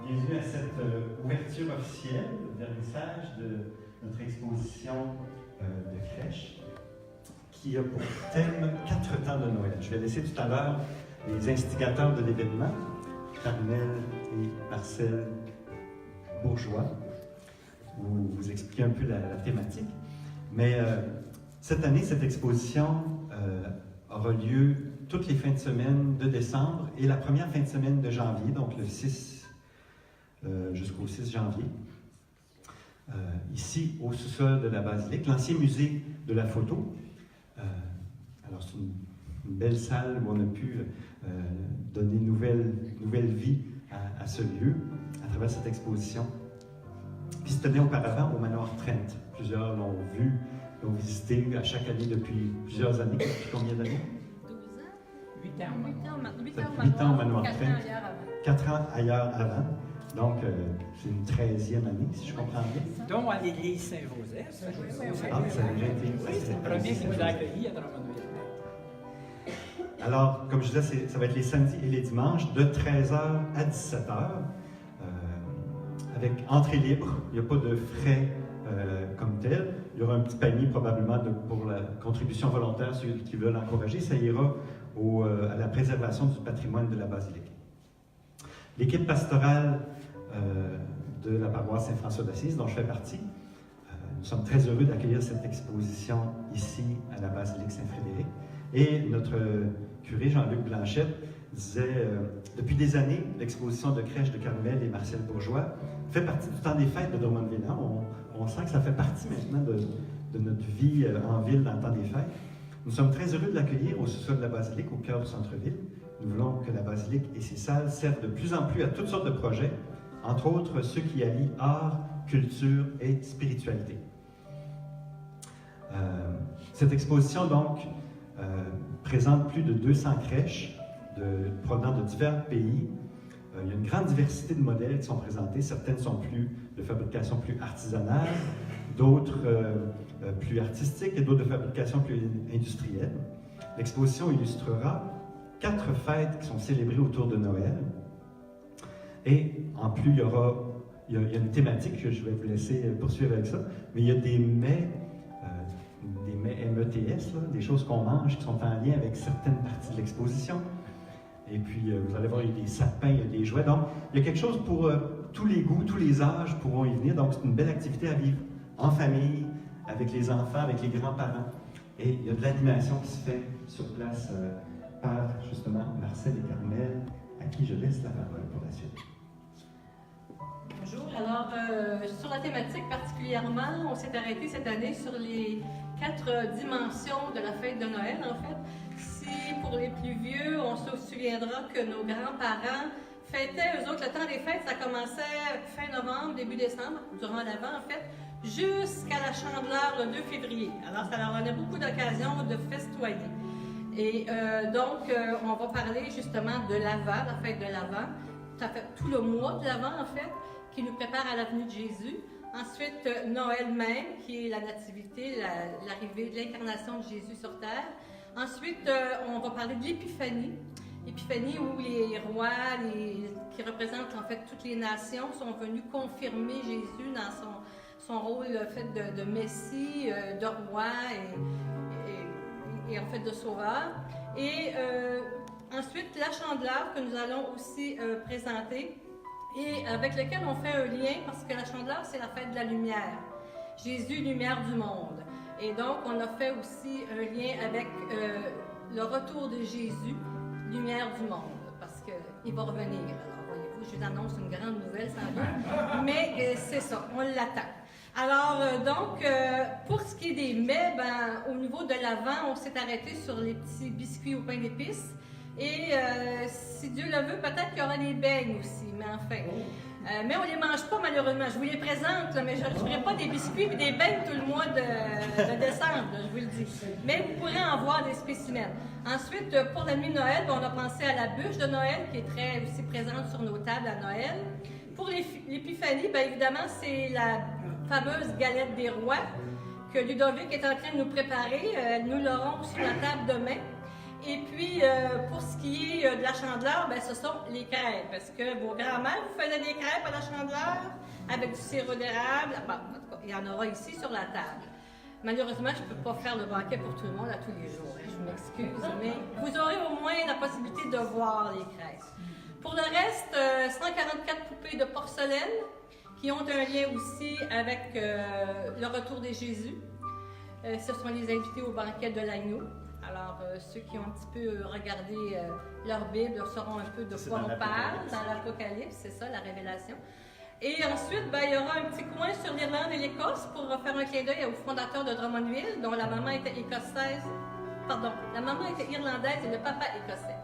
bienvenue à cette ouverture officielle, le vernissage de notre exposition de crèche qui a pour thème 4 temps de Noël. Je vais laisser tout à l'heure les instigateurs de l'événement, Carmel et Marcel Bourgeois, vous expliquer un peu la thématique. Mais cette année, cette exposition aura lieu toutes les fins de semaine de décembre et la première fin de semaine de janvier, donc le 6 jusqu'au 6 janvier, ici au sous-sol de la basilique, l'ancien musée de la photo. Alors c'est une belle salle où on a pu donner nouvelle vie à ce lieu à travers cette exposition qui se tenait auparavant au manoir Trent. Plusieurs l'ont vu, l'ont visité à chaque année depuis plusieurs années. Depuis combien d'années? 12 ans. 8 ans au manoir Trent. 4 ans ailleurs avant. Donc, c'est une 13e année, si je comprends bien. Donc, à l'église Saint-Joseph. Ah, ça a déjà été. Oui, c'est le premier qui nous a accueillis à Drummondville. Alors, comme je disais, ça va être les samedis et les dimanches de 13h à 17h, avec entrée libre. Il n'y a pas de frais comme tel. Il y aura un petit panier probablement pour la contribution volontaire, ceux qui veulent encourager. Ça ira à la préservation du patrimoine de la basilique. L'équipe pastorale de la paroisse Saint-François d'Assise, dont je fais partie, nous sommes très heureux d'accueillir cette exposition ici à la basilique Saint-Frédéric. Et notre curé Jean-Luc Blanchette disait, depuis des années, l'exposition de crèche de Carmel et Marcel Bourgeois fait partie du temps des fêtes de Drummondville. On sent que ça fait partie maintenant de notre vie en ville dans le temps des fêtes. Nous sommes très heureux de l'accueillir au sous-sol de la basilique, au cœur du centre-ville. Nous voulons que la basilique et ses salles servent de plus en plus à toutes sortes de projets, entre autres ceux qui allient art, culture et spiritualité. Cette exposition, donc, présente plus de 200 crèches provenant de divers pays. Il y a une grande diversité de modèles qui sont présentés. Certaines sont de fabrication plus artisanale, d'autres plus artistiques et d'autres de fabrication plus industrielle. L'exposition illustrera 4 fêtes qui sont célébrées autour de Noël. Et en plus, il y a une thématique que je vais vous laisser poursuivre avec ça, mais il y a des mets METS, là, des choses qu'on mange qui sont en lien avec certaines parties de l'exposition. Et puis, vous allez voir, il y a des sapins, il y a des jouets. Donc, il y a quelque chose pour tous les goûts, tous les âges pourront y venir. Donc, c'est une belle activité à vivre en famille, avec les enfants, avec les grands-parents. Et il y a de l'animation qui se fait sur place par, justement, Marcel et Carmel, à qui je laisse la parole pour la suite. Bonjour. Alors, sur la thématique particulièrement, on s'est arrêté cette année sur les 4 dimensions de la fête de Noël, en fait. Si, pour les plus vieux, on se souviendra que nos grands-parents fêtaient, eux autres, le temps des fêtes, ça commençait fin novembre, début décembre, durant l'Avent, en fait, jusqu'à la Chandeleur, le 2 février. Alors, ça leur donnait beaucoup d'occasions de festoyer. Et donc, on va parler justement de l'Avent, la fête de l'Avent, tout le mois de l'Avent, en fait, qui nous prépare à la venue de Jésus. Ensuite, Noël même, qui est la nativité, l'arrivée de l'incarnation de Jésus sur terre. Ensuite, on va parler de l'Épiphanie. L'épiphanie où les rois, qui représentent en fait toutes les nations, sont venus confirmer Jésus dans son rôle fait de Messie, de roi et en fait de sauveur. Et ensuite, la Chandeleur que nous allons aussi présenter et avec lequel on fait un lien parce que la Chandeleur, c'est la fête de la lumière. Jésus, lumière du monde. Et donc, on a fait aussi un lien avec le retour de Jésus, lumière du monde, parce qu'il va revenir. Alors, voyez-vous, je vous annonce une grande nouvelle, ça vient. Mais c'est ça, on l'attend. Alors, donc, pour ce qui est des mets, au niveau de l'Avent, on s'est arrêté sur les petits biscuits au pain d'épices. Et si Dieu le veut, peut-être qu'il y aura des beignes aussi, mais enfin. Mais on ne les mange pas malheureusement. Je vous les présente, là, mais je ne ferai pas des biscuits et des beignes tout le mois de décembre, là, je vous le dis. Mais vous pourrez en voir des spécimens. Ensuite, pour la nuit de Noël, on a pensé à la bûche de Noël, qui est très aussi présente sur nos tables à Noël. Pour l'épiphanie, évidemment, c'est la fameuse galette des rois que Ludovic est en train de nous préparer. Nous l'aurons sur la table demain. Et puis, pour ce qui est de la chandeleur, ben, ce sont les crêpes. Est-ce que vos grands-mères vous faisaient des crêpes à la chandeleur avec du sirop d'érable? Bon, en tout cas, il y en aura ici sur la table. Malheureusement, je ne peux pas faire le banquet pour tout le monde à tous les jours. Je m'excuse, mais vous aurez au moins la possibilité de voir les crêpes. Pour le reste, 144 poupées de porcelaine qui ont un lien aussi avec le retour de Jésus. Ce sont les invités au banquet de l'agneau. Alors, ceux qui ont un petit peu regardé leur Bible sauront un peu de quoi on parle dans l'Apocalypse, c'est ça, la révélation. Et ensuite, ben, il y aura un petit coin sur l'Irlande et l'Écosse pour faire un clin d'œil au fondateur de Drummondville, dont la maman était écossaise. Pardon, la maman était irlandaise et le papa écossais.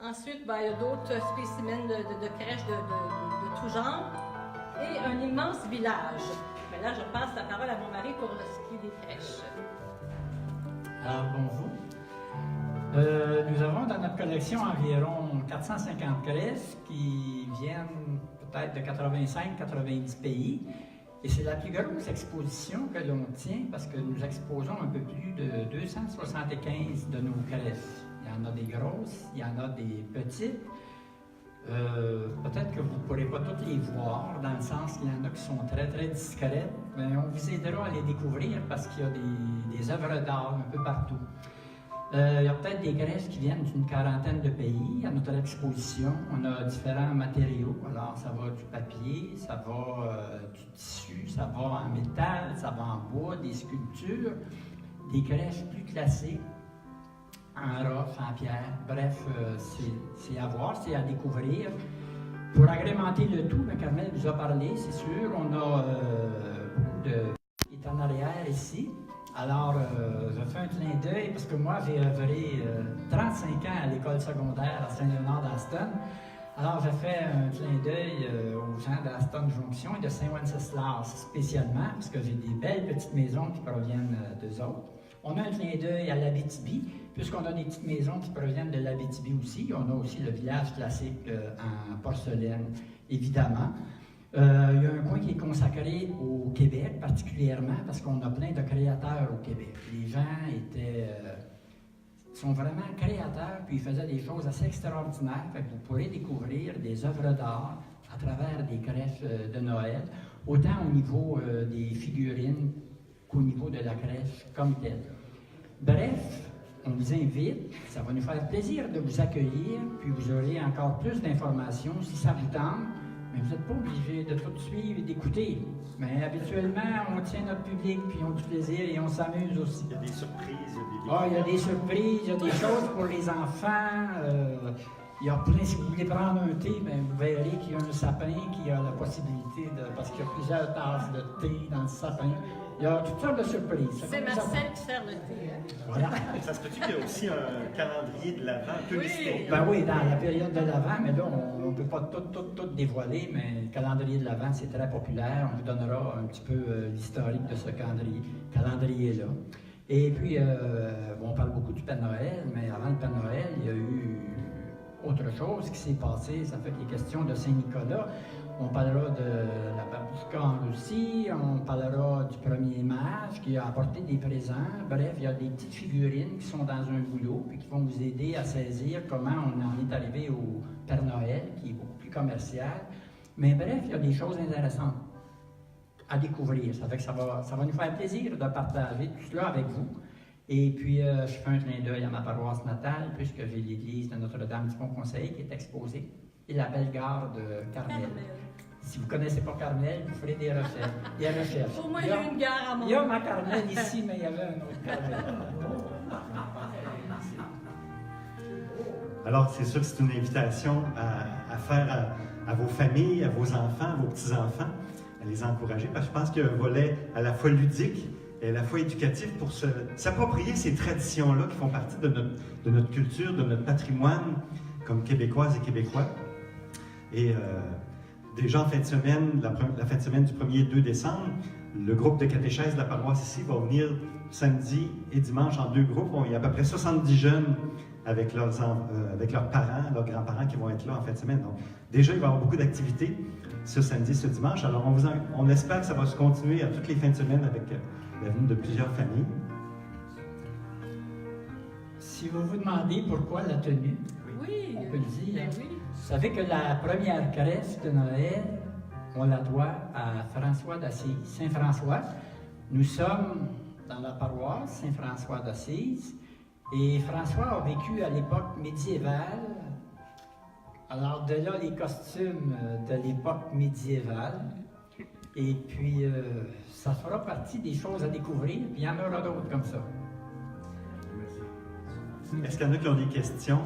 Ensuite, ben, il y a d'autres spécimens de crèches de tout genre. Et un immense village. Mais là, je passe la parole à mon mari pour ce qui est des crèches. Alors, bonjour. Nous avons dans notre collection environ 450 crèches qui viennent peut-être de 85-90 pays. Et c'est la plus grosse exposition que l'on tient parce que nous exposons un peu plus de 275 de nos crèches. Il y en a des grosses, il y en a des petites. Peut-être que vous ne pourrez pas toutes les voir, dans le sens qu'il y en a qui sont très très discrètes, mais on vous aidera à les découvrir parce qu'il y a des œuvres d'art un peu partout. Il y a peut-être des crèches qui viennent d'une quarantaine de pays. À notre exposition, on a différents matériaux. Alors, ça va du papier, ça va du tissu, ça va en métal, ça va en bois, des sculptures, des crèches plus classiques, en roche, en pierre. Bref, c'est à voir, c'est à découvrir. Pour agrémenter le tout, Carmel vous a parlé, c'est sûr. On a beaucoup de qui est en arrière ici. Alors, je fais un clin d'œil parce que moi, j'ai œuvré 35 ans à l'école secondaire à Saint-Léonard-d'Aston. Alors, j'ai fait un clin d'œil aux gens d'Aston Junction et de Saint-Wenceslas spécialement parce que j'ai des belles petites maisons qui proviennent d'eux autres. On a un clin d'œil à l'Abitibi, puisqu'on a des petites maisons qui proviennent de l'Abitibi aussi. On a aussi le village classique en porcelaine, évidemment. Il y a un coin qui est consacré au Québec, particulièrement, parce qu'on a plein de créateurs au Québec. Les gens sont vraiment créateurs, puis ils faisaient des choses assez extraordinaires. Fait que vous pourrez découvrir des œuvres d'art à travers des crèches de Noël, autant au niveau des figurines qu'au niveau de la crèche comme telle. Bref, on vous invite, ça va nous faire plaisir de vous accueillir, puis vous aurez encore plus d'informations si ça vous tente. Mais vous n'êtes pas obligé de tout suivre et d'écouter. Mais habituellement, on tient notre public, puis on a du plaisir et on s'amuse aussi. Il y a des surprises. Il y a des surprises, il y a des choses pour les enfants. Il y a plein, si vous voulez prendre un thé, bien, vous verrez qu'il y a un sapin qui a la possibilité de... Parce qu'il y a plusieurs tasses de thé dans le sapin. Il y a toutes sortes de surprises. C'est Marcel qui sert le thé. Voilà. Ça se peut-tu qu'il y a aussi un calendrier de l'Avent touristique? Ben oui, dans la période de l'Avent, mais là, on ne peut pas tout dévoiler, mais le calendrier de l'Avent, c'est très populaire. On vous donnera un petit peu l'historique de ce calendrier-là. Et puis, on parle beaucoup du Père Noël, mais avant le Père Noël, il y a eu autre chose qui s'est passé. Ça fait qu'il est question de Saint-Nicolas. On parlera de la babouska en Russie, on parlera du premier mage qui a apporté des présents. Bref, il y a des petites figurines qui sont dans un goulot et qui vont vous aider à saisir comment on en est arrivé au Père Noël, qui est beaucoup plus commercial. Mais bref, il y a des choses intéressantes à découvrir. Ça fait que ça va nous faire plaisir de partager tout cela avec vous. Et puis, je fais un clin d'œil à ma paroisse natale, puisque j'ai l'église de Notre-Dame du Pont-Conseil qui est exposée, et la belle gare de Carmel. Si vous ne connaissez pas Carmel, vous ferez des recherches. Au moins, il y a une gare à mon. Il y a ma Carmel ici, mais il y avait un autre Carmel. Alors, c'est sûr que c'est une invitation à faire à vos familles, à vos enfants, à vos petits-enfants, à les encourager, parce que je pense qu'il y a un volet à la fois ludique et à la fois éducatif pour s'approprier ces traditions-là qui font partie de notre culture, de notre patrimoine comme Québécoises et Québécois. Et déjà en fin de semaine, la fin de semaine du 1er et 2 décembre, le groupe de catéchèses de la paroisse ici va venir samedi et dimanche en 2 groupes. Il y a à peu près 70 jeunes avec leurs parents, leurs grands-parents qui vont être là en fin de semaine. Donc déjà, il va y avoir beaucoup d'activités ce samedi, ce dimanche. Alors on espère que ça va se continuer à toutes les fins de semaine avec la venue de plusieurs familles. Si vous vous demandez pourquoi la tenue, Oui, on peut le dire. ben oui. Vous savez que la première crèche de Noël, on la doit à François d'Assise, Saint-François. Nous sommes dans la paroisse Saint-François d'Assise et François a vécu à l'époque médiévale. Alors de là, les costumes de l'époque médiévale. Et puis, ça fera partie des choses à découvrir, puis il y en aura d'autres comme ça. Est-ce qu'il y en a qui ont des questions